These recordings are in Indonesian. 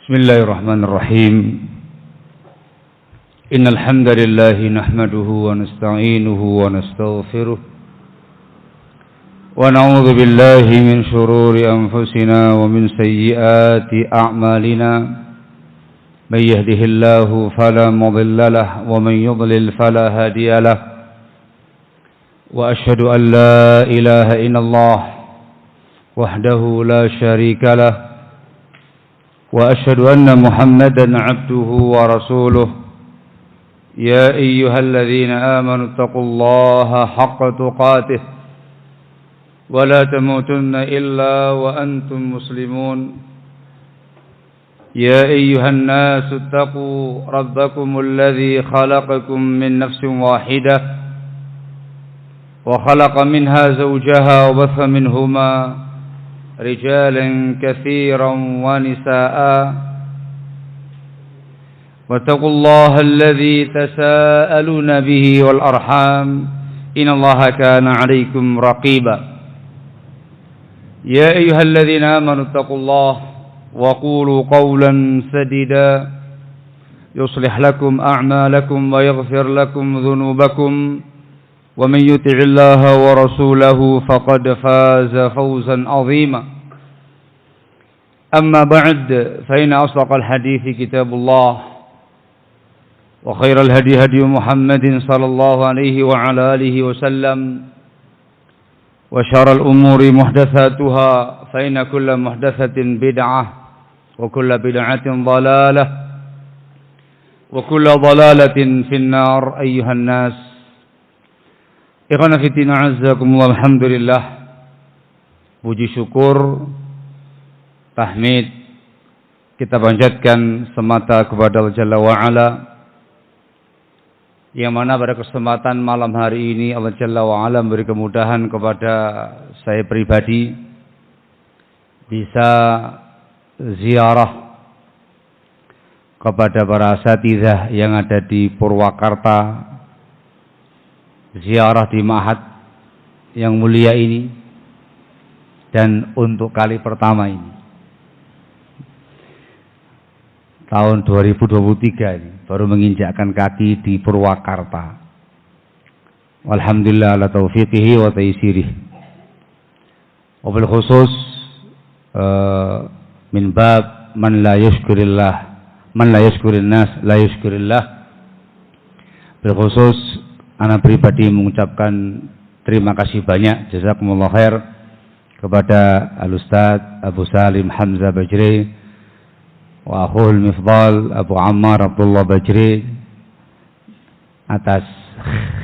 بسم الله الرحمن الرحيم إن الحمد لله نحمده ونستعينه ونستغفره ونعوذ بالله من شرور أنفسنا ومن سيئات أعمالنا من يهده الله فلا مضل له ومن يضلل فلا هادي له وأشهد أن لا إله إلا الله وحده لا شريك له وأشهد أن محمدا عبده ورسوله يا أيها الذين آمنوا اتقوا الله حق تقاته ولا تموتن إلا وأنتم مسلمون يا أيها الناس اتقوا ربكم الذي خلقكم من نفس واحدة وخلق منها زوجها وبث منهما رجالا كثيرا ونساء واتقوا الله الذي تساءلون به والأرحام إن الله كان عليكم رقيبا يا أيها الذين آمنوا اتقوا الله وقولوا قولا سديدا يصلح لكم أعمالكم ويغفر لكم ذنوبكم ومن يطع الله ورسوله فقد فاز فوزا عظيما أما بعد فإن أصدق الحديث كتاب الله وخير الهدي هدي محمد صلى الله عليه وعلى آله وسلم وشر الأمور محدثاتها فإن كل محدثة بدعة وكل بدعة ضلالة وكل ضلالة في النار أيها الناس. Ikhwana fiddin a'azzakumullah, alhamdulillah, puji syukur, tahmid kita panjatkan semata kepada Allah Jalla wa'ala, yang mana pada kesempatan malam hari ini Allah Jalla wa'ala memberi kemudahan kepada saya pribadi bisa ziarah kepada para asatidzah yang ada di Purwakarta, ziarah di Ma'had yang mulia ini, dan untuk kali pertama ini tahun 2023 ini baru menginjakkan kaki di Purwakarta. Alhamdulillah ala taufiqihi wa taysirih. Wabil khusus min bab man la yashkurillah, man la yashkurin nas la yashkurillah. Bil khusus ana pribadi mengucapkan terima kasih banyak, jazakumullah khair, kepada Al-Ustaz Abu Salim Hamzah Bajri wa akhul Mifdal Abu Ammar Abdullah Bajri atas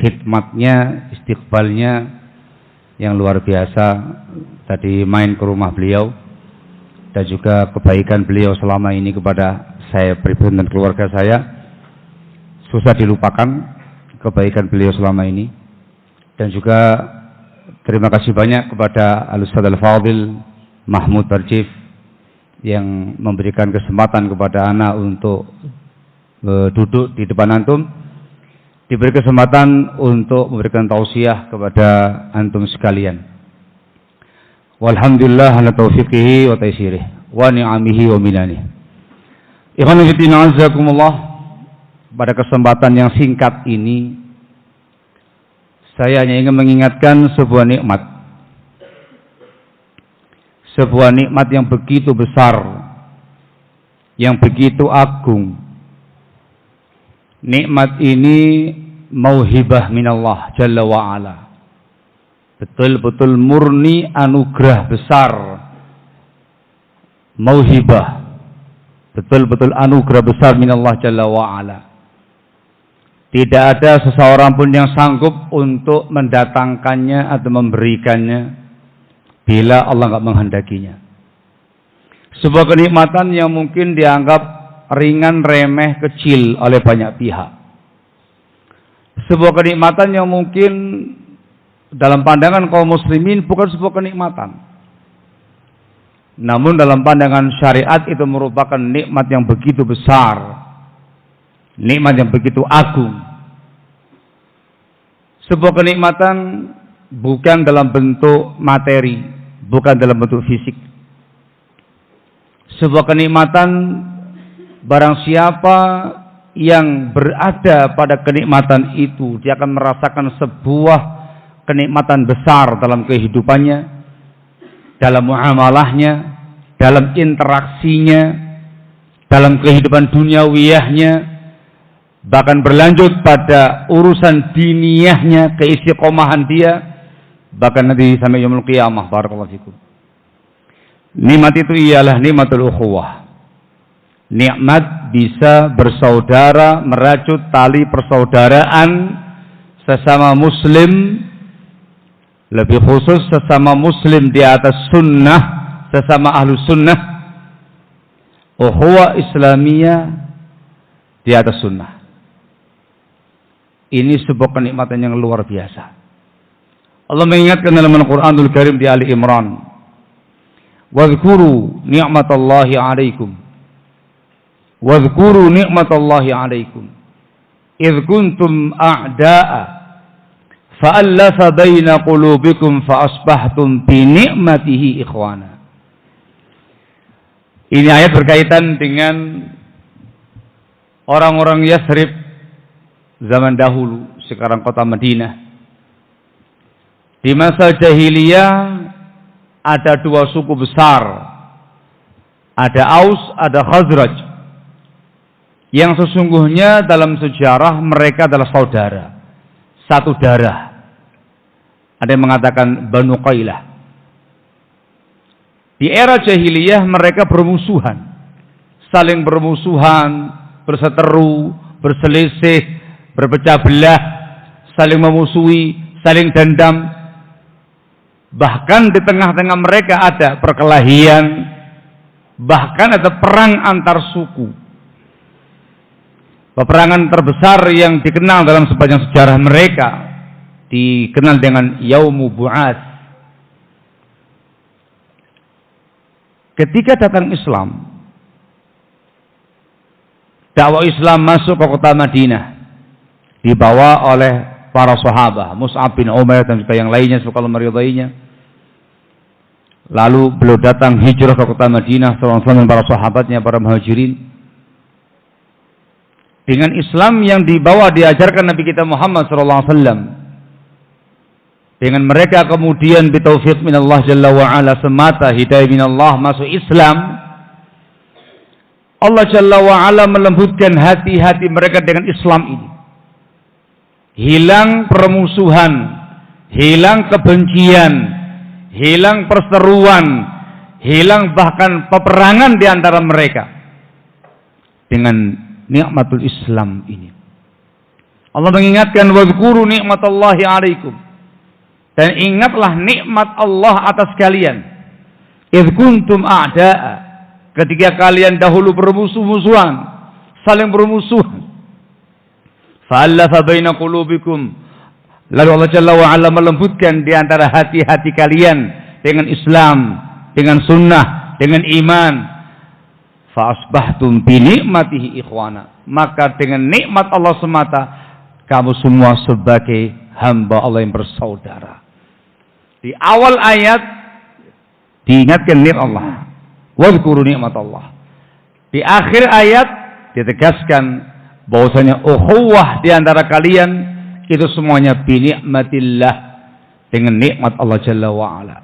khidmatnya, istiqbalnya yang luar biasa tadi main ke rumah beliau, dan juga kebaikan beliau selama ini kepada saya pribadi dan keluarga saya susah dilupakan kebaikan beliau selama ini. Dan juga terima kasih banyak kepada Al-Ustaz Al-Fadil Mahmud Barjif yang memberikan kesempatan kepada anak untuk duduk di depan antum, diberi kesempatan untuk memberikan tausiah kepada antum sekalian. Walhamdulillah ala taufiqihi wa taysirih wa ni'amihi wa minani. Ikhwan fillah azakumullah, pada kesempatan yang singkat ini saya hanya ingin mengingatkan sebuah nikmat. Sebuah nikmat yang begitu besar, yang begitu agung. Nikmat ini mauhibah minallah Jalla wa'ala. Betul-betul murni anugerah besar. Mauhibah, betul-betul anugerah besar minallah Jalla wa'ala. Tidak ada seseorang pun yang sanggup untuk mendatangkannya atau memberikannya bila Allah enggak menghendakinya. Sebuah kenikmatan yang mungkin dianggap ringan, remeh, kecil oleh banyak pihak. Sebuah kenikmatan yang mungkin dalam pandangan kaum muslimin bukan sebuah kenikmatan. Namun dalam pandangan syariat itu merupakan nikmat yang begitu besar, nikmat yang begitu agung. Sebuah kenikmatan bukan dalam bentuk materi, bukan dalam bentuk fisik. Sebuah kenikmatan Barang siapa yang berada pada kenikmatan itu, dia akan merasakan sebuah kenikmatan besar dalam kehidupannya, dalam muamalahnya, dalam interaksinya, dalam kehidupan duniawiyahnya, bahkan berlanjut pada urusan diniyahnya, keistiqomahan dia, bahkan nanti sampai yaumul qiyamah. Barakallahu fikum. Nikmat itu ialah nikmatul ukhuwah. Nikmat bisa bersaudara, merajut tali persaudaraan sesama muslim, lebih khusus sesama muslim di atas sunnah, sesama ahlu sunnah, ukhuwah Islamiyah di atas sunnah. Ini sebuah kenikmatan yang luar biasa. Allah mengingatkan dalam Al-Quranul Karim di Ali Imran, "Wadhkuru ni'matallahi 'alaikum, wadhkuru ni'matallahi 'alaikum, idh kuntum a'da'a, fa'allafa baina qulubikum fa'asbahtum bi ni'matihi ikhwana." Ini ayat berkaitan dengan orang-orang Yathrib zaman dahulu, sekarang kota Madinah. Di masa jahiliyah ada dua suku besar, ada Aus, ada Khazraj, yang sesungguhnya dalam sejarah mereka adalah saudara, satu darah. Ada yang mengatakan Banu Qailah. Di era jahiliyah mereka bermusuhan, saling bermusuhan, berseteru, berselisih, berpecah belah, saling memusuhi, saling dendam. Bahkan di tengah-tengah mereka ada perkelahian, bahkan ada perang antar suku. Peperangan terbesar yang dikenal dalam sepanjang sejarah mereka dikenal dengan Yaumu Bu'ats. Ketika datang Islam, dakwah Islam masuk ke kota Madinah, dibawa oleh para sahabat, Mus'ab bin Umair dan juga yang lainnya, semoga Allah meridainya. Lalu beliau datang hijrah ke kota Madinah bersama para sahabatnya, para muhajirin. Dengan Islam yang dibawa, diajarkan Nabi kita Muhammad SAW. Dengan mereka kemudian bitaufiq minallah jalla wa'ala, semata hidayah minallah masuk Islam. Allah jalla wa'ala melembutkan hati-hati mereka dengan Islam ini. Hilang permusuhan, hilang kebencian, hilang perseteruan, hilang bahkan peperangan di antara mereka dengan nikmatul Islam ini. Allah mengingatkan, wadhkuru ni'matallahi 'alaikum, dan ingatlah nikmat Allah atas kalian. Idh kuntum a'da'a, ketika kalian dahulu bermusuh-musuhan, saling bermusuhan. Fa'allafa baina qulubikum, lalu Allah Jalla wa Ala melembutkan di antara hati-hati kalian dengan Islam, dengan sunnah, dengan iman. Fa'asbahtum bi ni'matihi ikhwana, maka dengan nikmat Allah semata kamu semua sebagai hamba Allah yang bersaudara. Di awal ayat diingatkan nikmat Allah, wadhkuru nikmat Allah. Di akhir ayat ditegaskan bahwasanya ukhuwah di antara kalian itu semuanya bi ni'matillah, dengan nikmat Allah Jalla wa Ala.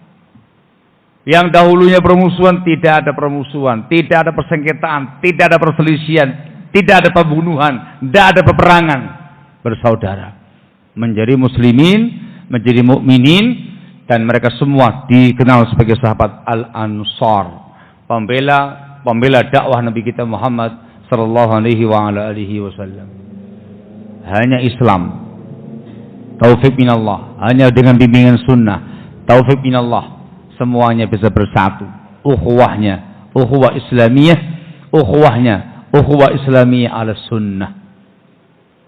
Yang dahulunya permusuhan, tidak ada permusuhan, tidak ada persengketaan, tidak ada perselisihan, tidak ada pembunuhan, tidak ada peperangan, bersaudara, menjadi muslimin, menjadi mukminin, dan mereka semua dikenal sebagai sahabat Al-Ansar, pembela dakwah Nabi kita Muhammad sallallahu alaihi wa ala alihi wasallam. Hanya Islam, taufik minallah, hanya dengan bimbingan sunnah, taufik minallah, semuanya bisa bersatu. Ukhuwahnya, ukhuwah Islamiyah, ukhuwahnya, ukhuwah Islamiyah ala sunnah.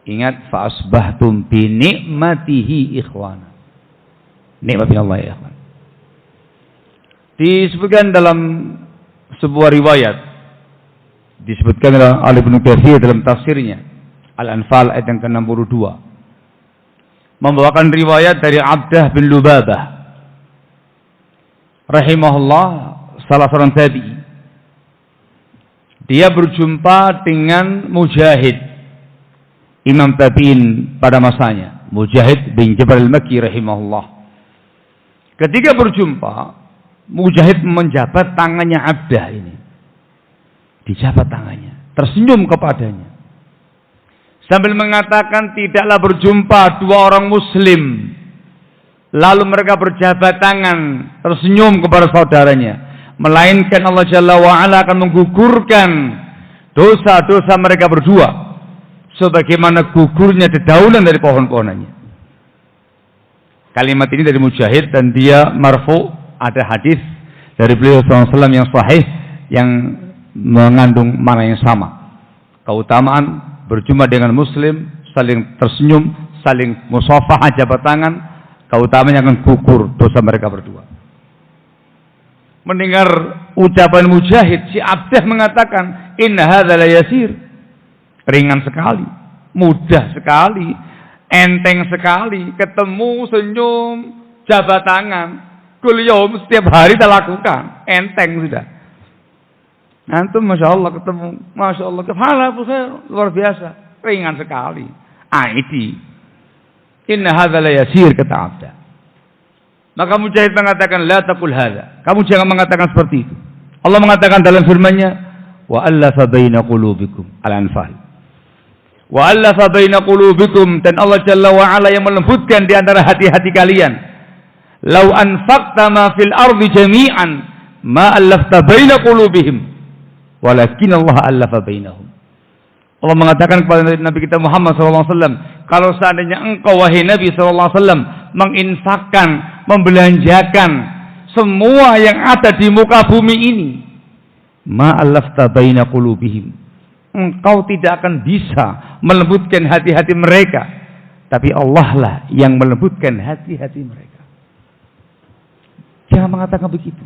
Ingat, fa asbahtum bi ni'matihi ikhwana. Nikmat Allah ya ikhwan. Disebutkan dalam sebuah riwayat, disebutkan oleh Ibnu Katsir dalam tafsirnya Al-Anfal ayat yang ke-62, membawakan riwayat dari Abdah bin Lubabah rahimahullah, salah seorang tabi'i. Dia berjumpa dengan Mujahid, Imam Tabi'in pada masanya, Mujahid bin Jabal al-Makki rahimahullah. Ketika berjumpa, Mujahid menjabat tangannya Abdah ini. Dijabat tangannya, tersenyum kepadanya. Sambil mengatakan, tidaklah berjumpa dua orang muslim lalu mereka berjabat tangan, tersenyum kepada saudaranya, melainkan Allah Jalla wa'ala akan menggugurkan dosa-dosa mereka berdua sebagaimana gugurnya dedaunan dari pohon-pohonannya. Kalimat ini dari Mujahid dan dia marfu. Ada hadis dari beliau SAW yang sahih yang mengandung makna yang sama. Keutamaan berjumpa dengan muslim, saling tersenyum, saling musafahah jabat tangan, keutamaannya akan gugur dosa mereka berdua. Mendengar ucapan Mujahid, si Abdah mengatakan, inna hadza la yasir. Ringan sekali, mudah sekali, enteng sekali, ketemu, senyum, jabat tangan, kuliah setiap hari kita lakukan, enteng sudah. Antum Masya Allah ketemu, Masya Allah, kepala luar biasa, ringan sekali. Aidi, inna hadza la yasir, kata Abdah. Maka Mujahid mengatakan, la taqul hadza, kamu jangan mengatakan seperti itu. Allah mengatakan dalam firman-Nya, wa allafa baina qulubikum, Al-Anfal. Wa allafa baina qulubikum, dan Allah Jalla wa ala yang melembutkan di antara hati-hati kalian. Lau anfaqta ma fil ardi jami'an ma allafta baina qulubihim walakin Allah allafa bainahum. Allah mengatakan kepada Nabi kita Muhammad SAW, kalau seandainya engkau wahai Nabi SAW menginfakkan, membelanjakan semua yang ada di muka bumi ini, ma allafta baina qulubihim, engkau tidak akan bisa melembutkan hati-hati mereka, tapi Allah lah yang melembutkan hati-hati mereka. Jangan mengatakan begitu.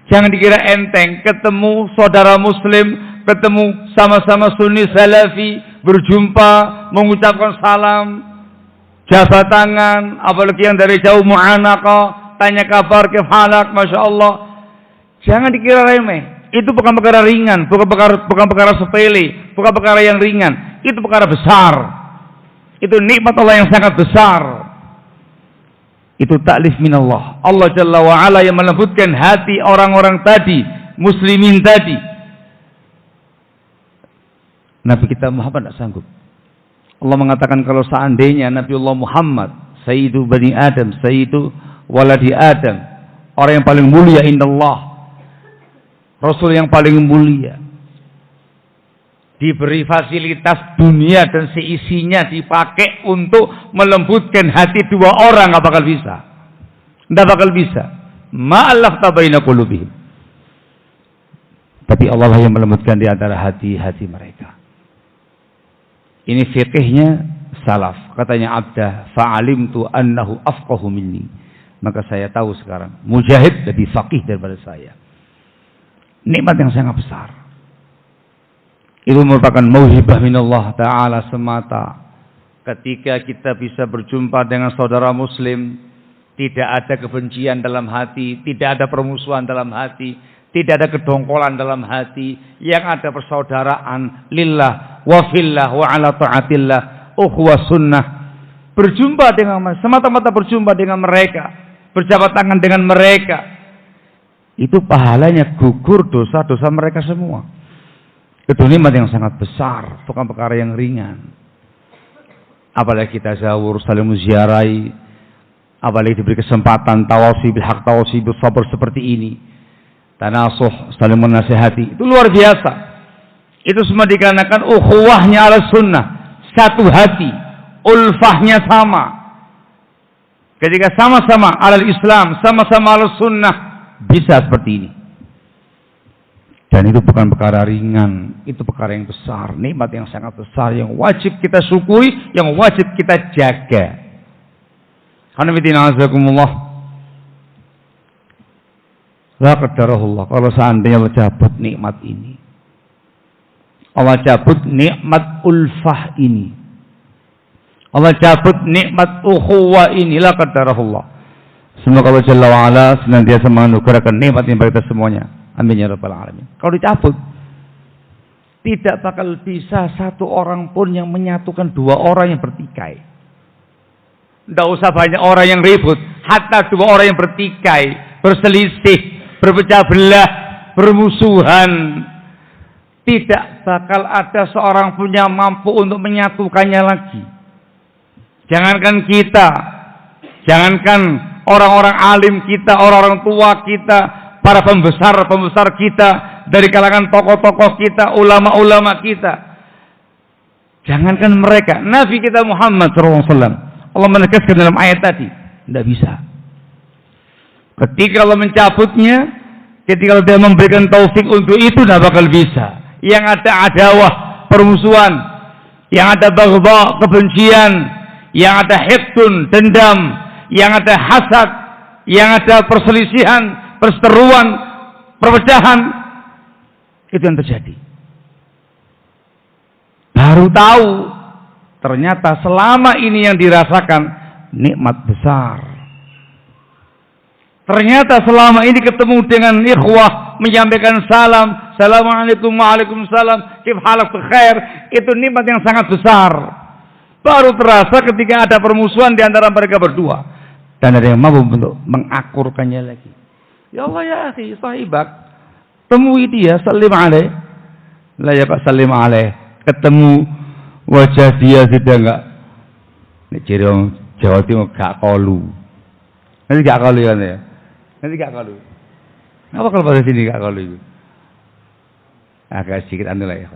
Jangan dikira enteng ketemu saudara muslim, ketemu sama-sama sunni salafi, berjumpa, mengucapkan salam, jabat tangan, apalagi yang dari jauh mu'anaqah, tanya kabar, kefalak, Masya Allah. Jangan dikira remeh. Itu bukan perkara ringan, bukan perkara sepele, bukan perkara yang ringan. Itu perkara besar. Itu nikmat Allah yang sangat besar. Itu taklif minallah. Allah Jalla wa'ala yang melembutkan hati orang-orang tadi, muslimin tadi. Nabi kita Muhammad tidak sanggup. Allah mengatakan kalau seandainya Nabiullah Muhammad, Sayyidu Bani Adam, Sayyidu Waladi Adam, orang yang paling mulia indallah, Rasul yang paling mulia, diberi fasilitas dunia dan seisinya dipakai untuk melembutkan hati dua orang, nggak bakal bisa. Nggak bakal bisa. Ma'allafta baina qulubihim. Tapi Allah lah yang melembutkan di antara hati-hati mereka. Ini fikihnya salaf. Katanya Abdah, fa'alimtu annahu afqahu minni. Maka saya tahu sekarang, Mujahid lebih faqih daripada saya. Nikmat yang sangat besar. Itu merupakan mauhibah minallah ta'ala semata. Ketika kita bisa berjumpa dengan saudara muslim, tidak ada kebencian dalam hati, tidak ada permusuhan dalam hati, tidak ada kedongkolan dalam hati, yang ada persaudaraan lillah wa fillah wa ala ta'atillah, ukhuwah sunnah. Berjumpa dengan mereka, semata-mata berjumpa dengan mereka, berjabat tangan dengan mereka, itu pahalanya gugur dosa-dosa mereka semua. Itu nikmat yang sangat besar, bukan perkara yang ringan. Apalagi kita zawur, saling menziarahi, apalagi diberi kesempatan tawasi bil haq, tawasi bil sabr seperti ini, tanasuh, saling menasihati, itu luar biasa. Itu semua dikarenakan ukhuwahnya ala sunnah, satu hati, ulfahnya sama. Ketika sama-sama ala Islam, sama-sama ala sunnah, bisa seperti ini. Dan itu bukan perkara ringan, itu perkara yang besar, nikmat yang sangat besar, yang wajib kita syukuri, yang wajib kita jaga. Hanifidina azakumullah. La qadarahullah, kalau seandainya Allah cabut nikmat ini, Allah cabut nikmat ulfah ini, Allah cabut nikmat ukhuwah ini, la qadarahullah. Semoga Allah Jalla wa'ala senantiasa menganugerahkan nikmat yang bagi kita semuanya. Amin ya rabbal alamin. Kalau dicabut, Tidak bakal bisa satu orang pun yang menyatukan dua orang yang bertikai. Tidak usah banyak orang yang ribut. Hatta dua orang yang bertikai, berselisih, berpecah belah, bermusuhan, tidak bakal ada seorang pun yang mampu untuk menyatukannya lagi. Jangankan kita, jangankan orang-orang alim kita, orang-orang tua kita, para pembesar-pembesar kita, dari kalangan tokoh-tokoh kita, ulama-ulama kita. Jangankan mereka, Nabi kita Muhammad SAW, Allah menegaskan dalam ayat tadi, tidak bisa. Ketika Allah mencabutnya, ketika dia memberikan taufik untuk itu, tidak bakal bisa. Yang ada adawah, permusuhan, yang ada baghdha, kebencian, yang ada hiqdun, dendam, yang ada hasad, yang ada perselisihan, perseteruan, perpecahan, itu yang terjadi. Baru tahu ternyata selama ini yang dirasakan nikmat besar. Ternyata selama ini ketemu dengan ikhwah, menyampaikan salam, assalamualaikum, waalaikumsalam, kif halak khair, itu nikmat yang sangat besar. Baru terasa ketika ada permusuhan di antara mereka berdua, dan ada yang mampu untuk mengakurkannya lagi. Ya Allah ya akhi, sahibak, temui dia, salim alaih. Lah ya Pak, salim alaih. Ketemu wajah dia sudah enggak. Nek ciri Jawa Timur gak kolu. Nanti gak kolu ya. Nanti gak kolu. Apa kalau pada sini gak kolu itu? Agak sedikit anu lah ya.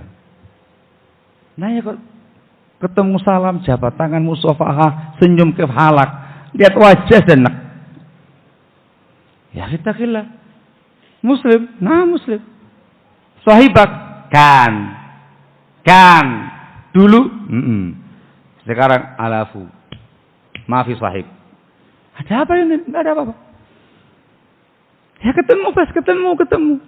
Nah ya kok ketemu salam, jabat tangan, musafahah, senyum kefalak, lihat wajah dan ya kita kira Muslim, nah Muslim. Sahibak kan dulu, sekarang alafu, maafi sahib. Ada apa ini? Tidak ada apa-apa. Ya ketemu pas ketemu.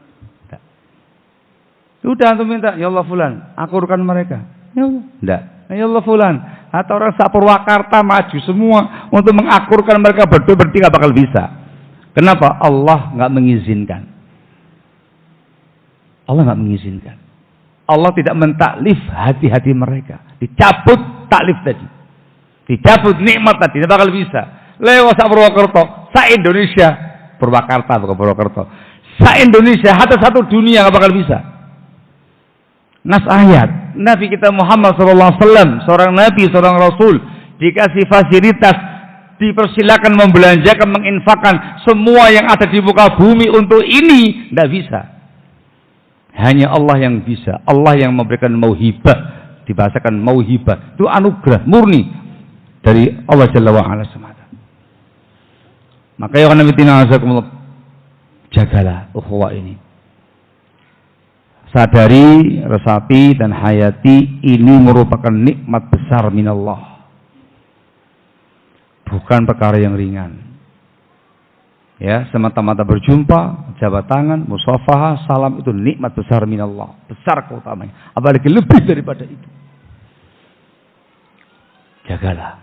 Sudah antum minta, ya Allah fulan, akurkan mereka. Ya Allah, tidak. Ya Allah fulan, atau orang Purwakarta maju semua untuk mengakurkan mereka berdua bertiga bakal bisa. Kenapa? Allah nggak mengizinkan. Allah nggak mengizinkan. Allah tidak mentaklif hati-hati mereka. Dicabut taklif tadi. Dicabut nikmat tadi. Tidak bakal bisa. Lewat Purwokerto, se-Indonesia, Purwakarta bukan Purwokerto, se-Indonesia, hatta satu dunia nggak bakal bisa. Nas ayat, Nabi kita Muhammad SAW, seorang Nabi, seorang Rasul, dikasih fasilitas, dipersilakan membelanjakan, menginfakkan semua yang ada di muka bumi untuk ini, tidak bisa. Hanya Allah yang bisa. Allah yang memberikan mauhibah, dibahasakan mauhibah, itu anugerah murni dari Allah Jalla wa'ala semata. Maka ya Nabi Tina Azzaikumullah, jagalah ukhuwah ini. Sadari, resapi, dan hayati, ini merupakan nikmat besar minallah. Bukan perkara yang ringan. Ya, semata-mata berjumpa, jabat tangan, musafahah, salam, itu nikmat besar minallah. Besar keutamanya. Apalagi lebih daripada itu. Jagalah.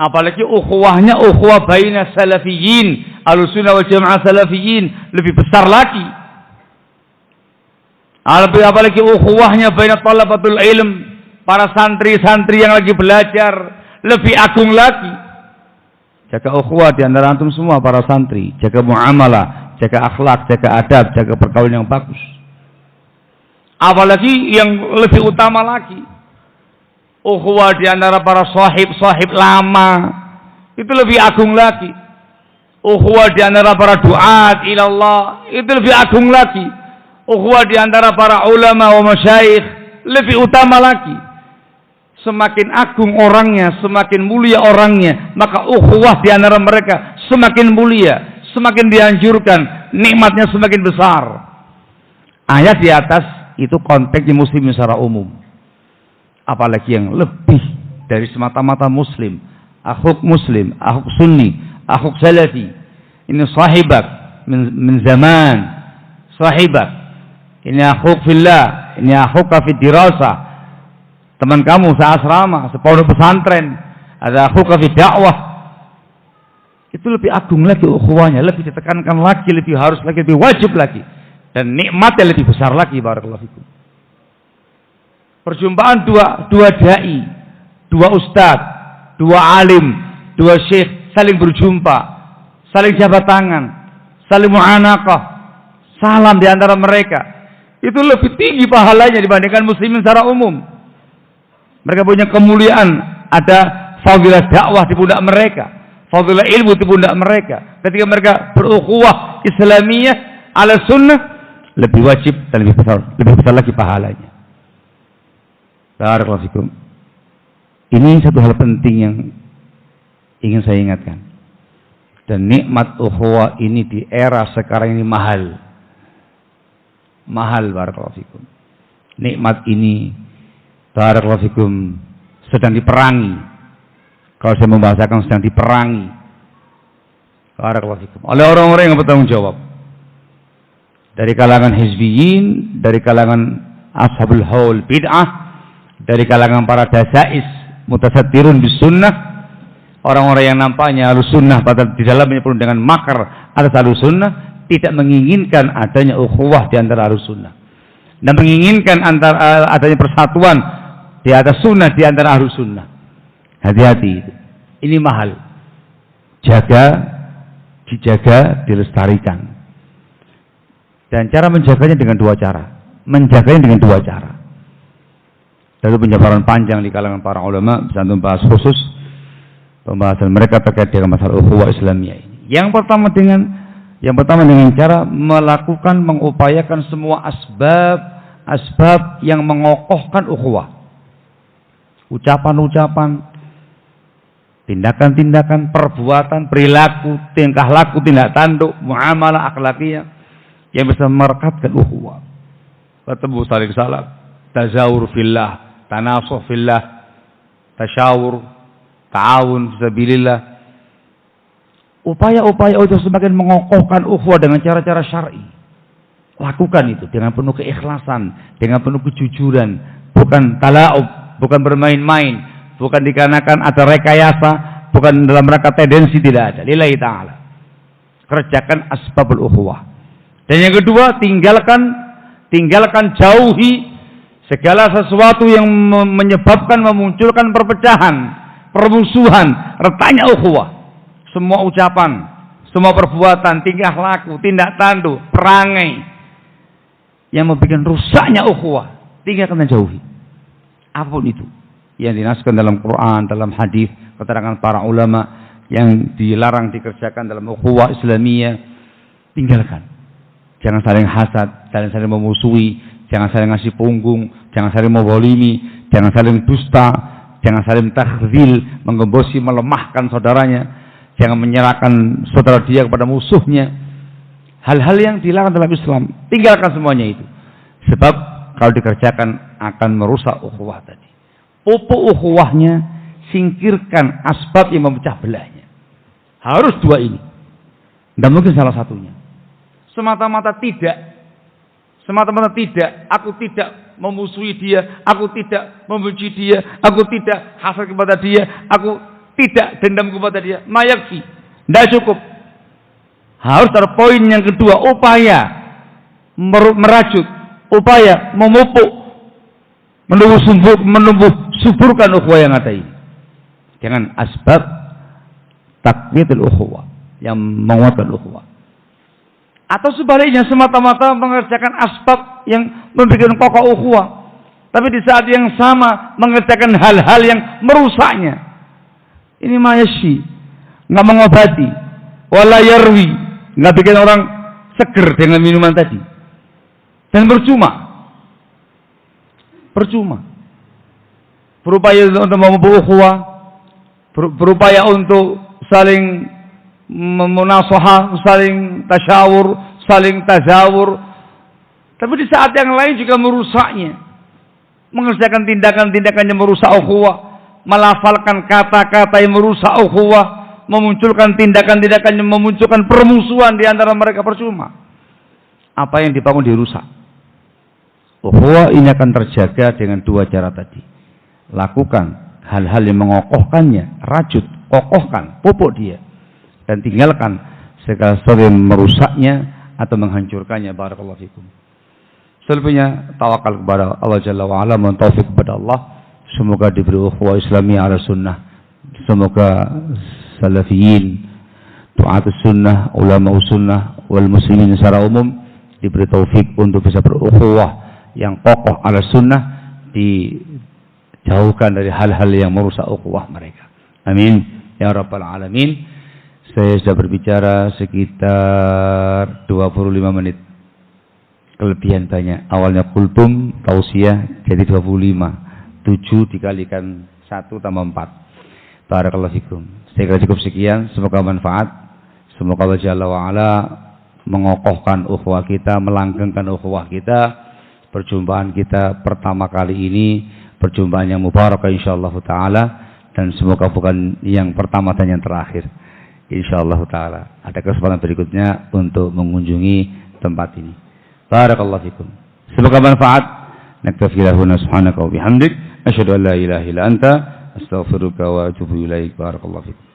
Apalagi ukhuwahnya ukhuwah baina salafiyin, Ahlussunnah wal Jamaah salafiyin, lebih besar lagi. Apalagi ukhuwahnya baina talabatul ilm, para santri-santri yang lagi belajar, lebih agung lagi. Jaga ukhuwah di antara antum semua para santri, jaga muamalah, jaga akhlak, jaga adab, jaga pergaulan yang bagus. Apalagi yang lebih utama lagi, ukhuwah di antara para sahib lama, itu lebih agung lagi. Ukhuwah di antara para duat ilallah, itu lebih agung lagi. Ukhuwah di antara para ulama wa masyayikh, lebih utama lagi. Semakin agung orangnya, semakin mulia orangnya, maka ukhuwah di antara mereka semakin mulia, semakin dianjurkan, nikmatnya semakin besar. Ayat di atas itu konteksnya muslim secara umum. Apalagi yang lebih dari semata-mata muslim, akhuk muslim, akhuk sunni, akhuk salafi. Ini sahibak min zaman, sahibak. Ini akhuk fillah, ini akhuk fi dirasah. Teman kamu seasrama, sepondok pesantren, ada akhuk fi dakwah. Itu lebih agung lagi ukhuwahnya, lebih ditekankan lagi, lebih harus lagi, lebih wajib lagi. Dan nikmatnya lebih besar lagi, barakallahu fikum. Perjumpaan dua dai, dua ustadz, dua alim, dua syekh saling berjumpa, saling jabat tangan, saling mu'anaqah, salam di antara mereka. Itu lebih tinggi pahalanya dibandingkan muslimin secara umum. Mereka punya kemuliaan, ada fadilah dakwah di pundak mereka, fadilah ilmu di pundak mereka. Ketika mereka berukhuwah Islamiyah ala sunnah, lebih wajib dan lebih besar lagi pahalanya. Barakallahu fikum. Ini satu hal penting yang ingin saya ingatkan. Dan nikmat ukhuwah ini di era sekarang ini mahal. Mahal, barakallahu fikum. Nikmat ini, barakallahu fikum, sedang diperangi. Kalau saya membahasakan sedang diperangi, barakallahu fikum, oleh orang-orang yang bertanggung jawab. Dari kalangan hizbiyin, dari kalangan ashabul haul bid'ah, dari kalangan para dasais mutasattirun bis sunnah, orang-orang yang nampaknya ahlus sunnah padahal di dalamnya penuh dengan makar atas ahlus sunnah, tidak menginginkan adanya ukhuwah di antara ahlus sunnah dan menginginkan adanya persatuan di atas sunnah di antara ahlus sunnah. Hati-hati, ini mahal. Dijaga, dilestarikan. Dan cara menjaganya dengan dua cara. Lalu penjabaran panjang di kalangan para ulama bisa membahas khusus pembahasan mereka terkait dengan masalah ukhuwah Islamiyah ini. Yang pertama dengan cara melakukan, mengupayakan semua asbab yang mengokohkan ukhuwah. Ucapan-ucapan, tindakan-tindakan, perbuatan, perilaku, tingkah laku, tindak tanduk, muamalah akhlakiyah yang bisa merekatkan ukhuwah. Bertemu saling salam, tazawur fillah, tanasuh fillah, tasyawur, ta'awun fisabilillah. Upaya-upaya untuk semakin mengokohkan ukhuwah dengan cara-cara syar'i. Lakukan itu dengan penuh keikhlasan, dengan penuh kejujuran, bukan tala'ub, bukan bermain-main, bukan dikarenakan ada rekayasa, bukan dalam rangka tendensi, tidak ada. Lillahi ta'ala. Kerjakan asbabul ukhuwah. Dan yang kedua, tinggalkan jauhi segala sesuatu yang menyebabkan memunculkan perpecahan, permusuhan, retaknya ukhuwah. Semua ucapan, semua perbuatan, tingkah laku, tindak tanduk, perangai yang membuat rusaknya ukhuwah, tinggalkan dan jauhi. Apapun itu yang dinaskan dalam Quran, dalam hadis, keterangan para ulama yang dilarang dikerjakan dalam ukhuwah Islamiyah, tinggalkan. Jangan saling hasad, jangan saling memusuhi, jangan saling ngasih punggung, jangan saling menzalimi, jangan saling dusta, jangan saling takhzil, menggembosi, melemahkan saudaranya, jangan menyerahkan saudara dia kepada musuhnya. Hal-hal yang dilarang dalam Islam, tinggalkan semuanya itu. Sebab kalau dikerjakan akan merusak ukhuwah tadi. Pupuk ukhuwahnya, singkirkan asbab yang memecah belahnya. Harus dua ini. Dan mungkin salah satunya. Semata-mata tidak, aku tidak memusuhi dia, aku tidak membenci dia, aku tidak hasad kepada dia, aku tidak dendam kepada dia. Mayakfi, tidak cukup. Harus ada poin yang kedua, upaya merajut, upaya memupuk, menumbuh suburkan ukhuwah yang ada ini. Jangan asbab takwiyatul ukhuwah, yang menguatkan ukhuwah. Atau sebaliknya semata-mata mengerjakan asbab yang membuat kokoh ukhuwah, tapi di saat yang sama mengerjakan hal-hal yang merusaknya. Ini mayasyi, nggak mengobati, wala yarwi, nggak bikin orang seger dengan minuman tadi, dan percuma. Berupaya untuk memupuk ukhuwah, berupaya untuk saling memunasahah, saling tasyawur, saling tazawur, tapi di saat yang lain juga merusaknya, mengerjakan tindakan-tindakan yang merusak ukhuwah, melafalkan kata-kata yang merusak ukhuwah, memunculkan tindakan-tindakan yang memunculkan permusuhan di antara mereka, percuma. Apa yang dibangun dirusak. Ukhuwah ini akan terjaga dengan dua cara tadi. Lakukan hal-hal yang mengokohkannya, rajut, kokohkan, pupuk dia. Dan tinggalkan segala sesuatu yang merusaknya atau menghancurkannya. Barakallahu fikum. Selebihnya tawakal kepada Allah Jalla wa'ala, mohon taufik kepada Allah. Semoga diberi ukhuwah Islami ala sunnah. Semoga salafiyin, du'atus sunnah, ulama sunnah, wal muslimin secara umum diberi taufik untuk bisa berukhuwah yang kokoh ala sunnah, dijauhkan dari hal-hal yang merusak ukhuwah mereka. Amin ya rabbal alamin. Saya sudah berbicara sekitar 25 menit. Kelebihan banyak. Awalnya kultum, tausiah, jadi 25. 7 dikalikan 1 tambah 4. Barakallahu fikum. Saya kira cukup sekian. Semoga manfaat. Semoga Allah Jalla wa'ala mengokohkan ukhuwah kita, melanggengkan ukhuwah kita. Perjumpaan kita pertama kali ini, perjumpaan yang mubarak insyaallah ta'ala. Dan semoga bukan yang pertama dan yang terakhir. InsyaAllah ta'ala. Ada kesempatan berikutnya untuk mengunjungi tempat ini. Barakallahu fikum. Semoga manfaat. Naktafi lahuna subhanaka wa bihamdik. Asyhadu an la ilaha illa anta. Astaghfiruka wa atubu ilaik. Barakallahu fikum.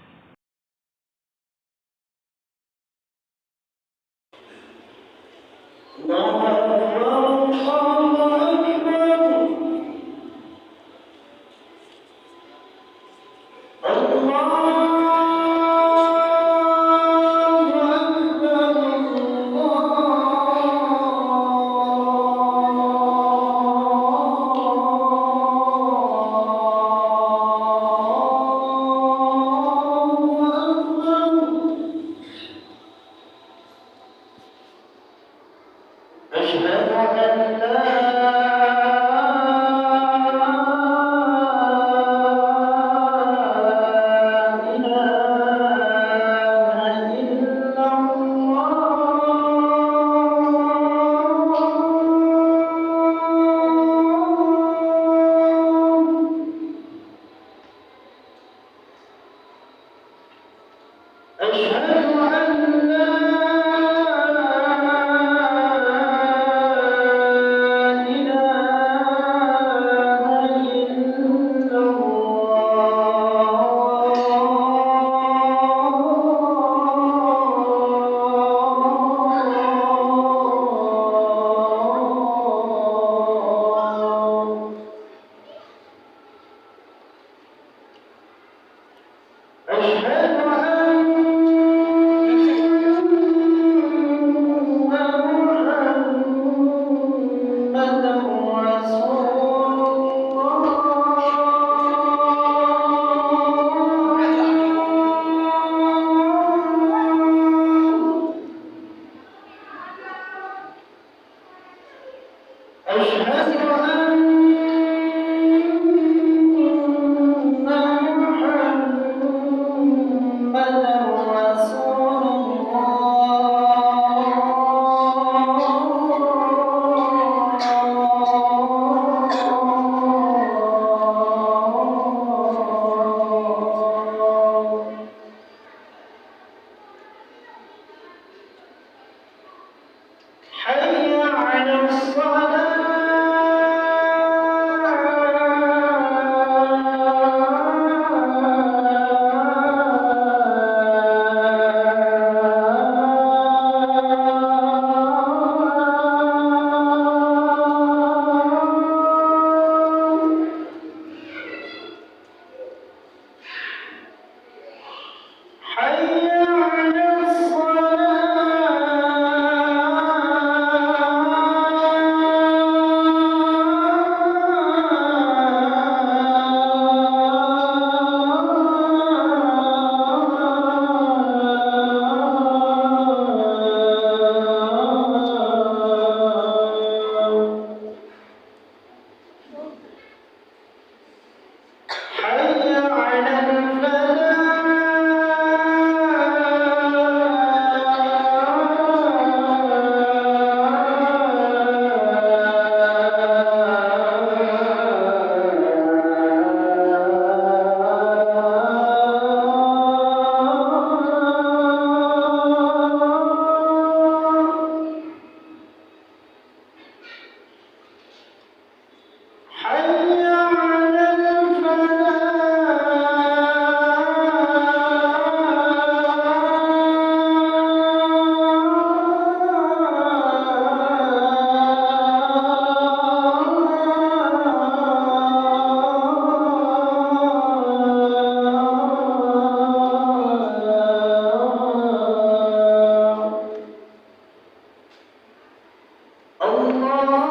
الله